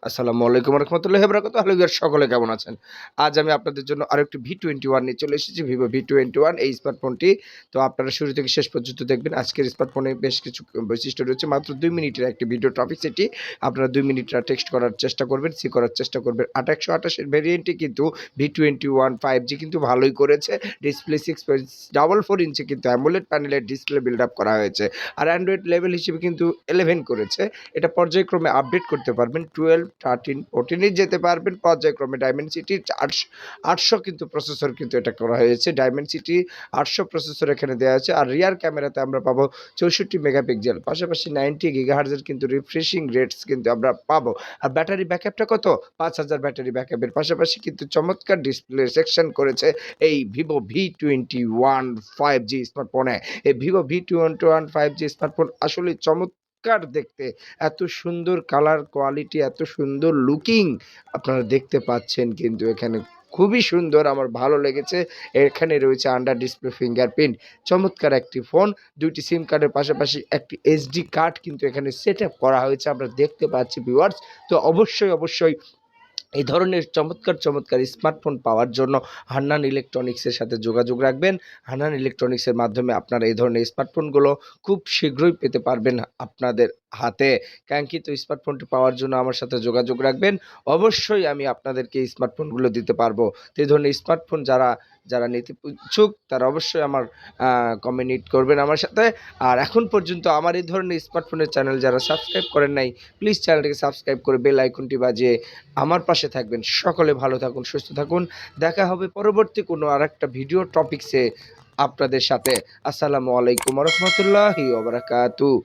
আসসালামু আলাইকুম রহমতুল্লাহি বারাকাতুহু। হ্যালো ভিউয়ার্স, সকলে কেমন আছেন? আজ আমি আপনাদের জন্য আরেকটি V21 নিয়ে চলে এসেছি। Vivo V21 এই স্মার্টফোনটি। তো আপনারা শুরু থেকে শেষ পর্যন্ত দেখবেন। আজকের স্মার্টফোনে বেশ কিছু বৈশিষ্ট্য রয়েছে। মাত্র ২ মিনিটের একটি ভিডিও টপিক সেটি। আপনারা ২ মিনিট টেক্সট করার চেষ্টা করবেন, সি করার চেষ্টা করবেন। ৮ ১২৮ এর ভেরিয়েন্টটি কিন্তু V21 5G কিন্তু ভালোই করেছে। ডিসপ্লে 6.44 ইঞ্চি কিন্তু অ্যামোলেড প্যানেলের ডিসপ্লে বিল্ড আপ করা হয়েছে। আর অ্যান্ড্রয়েড লেভেল হিসেবে কিন্তু 11 করেছে। এটা পর্যায়ক্রমে আপডেট করতে পারবেন। 12, 13, 14 এ যেতে পারবেন পর্যায়ক্রমে। ডায়মেনসিটি ৮০০ কিন্তু প্রসেসর কিন্তু এটা করা হয়েছে। ডায়মেনসিটি ৮০০ প্রসেসর এখানে দেয়া আছে। আর রিয়ার ক্যামেরাতে আমরা পাবো ৬৪ মেগাপিক্সেল। পাশাপাশি 90 গিগাহার্টজ এর কিন্তু রিফ্রেশিং রেটস কিন্তু আমরা পাবো। আর ব্যাটারি ব্যাকআপটা কত? ৫০০০ ব্যাটারি ব্যাকআপের পাশাপাশি কিন্তু চমৎকার ডিসপ্লে সেকশন করেছে এই Vivo V21 5G স্মার্টফোনে। এই Vivo V21 5G স্মার্টফোন আসলেই চমৎকার দেখতে। এত সুন্দর কালার কোয়ালিটি, এত সুন্দর লুকিং আপনারা দেখতে পাচ্ছেন কিন্তু এখানে খুবই সুন্দর, আমার ভালো লেগেছে। এখানে রয়েছে আন্ডার ডিসপ্লে ফিঙ্গারপ্রিন্ট। চমৎকার একটি ফোন। ২ টি সিম কার্ডের পাশাপাশি একটি এসডি কার্ড কিন্তু এখানে সেটআপ করা হয়েছে আমরা দেখতে পাচ্ছি ভিউয়ার্স। তো অবশ্যই এই ধরনের চমৎকার স্মার্টফোন পাওয়ার জন্য হান্নান ইলেকট্রনিক্সের সাথে যোগাযোগ রাখবেন। হান্নান ইলেকট্রনিক্সের মাধ্যমে আপনারা এই ধরনের স্মার্টফোনগুলো খুব শীঘ্রই পেতে পারবেন আপনাদের হাতে। কাঙ্ক্ষিত স্মার্টফোনটি পাওয়ার জন্য আমার সাথে যোগাযোগ রাখবেন। অবশ্যই আমি আপনাদেরকে এই স্মার্টফোনগুলো দিতে পারবো। তো এই ধরনের স্মার্টফোন যারা নিতে ইচ্ছুক তারা অবশ্যই আমার কমিউনিকেট করবেন আমার সাথে। আর এখন পর্যন্ত আমার এই ধরনের স্মার্টফোনের চ্যানেল যারা সাবস্ক্রাইব করেন নাই, প্লিজ চ্যানেলটিকে সাবস্ক্রাইব করে বেল আইকনটি বাজিয়ে আমার পাশে থাকবেন। সকলে ভালো থাকুন, সুস্থ থাকুন। দেখা হবে পরবর্তী কোনো আরেকটা ভিডিও টপিকসে আপনাদের সাথে। আসসালামু আলাইকুম ওয়া রাহমাতুল্লাহি ওয়া বারাকাতুহু।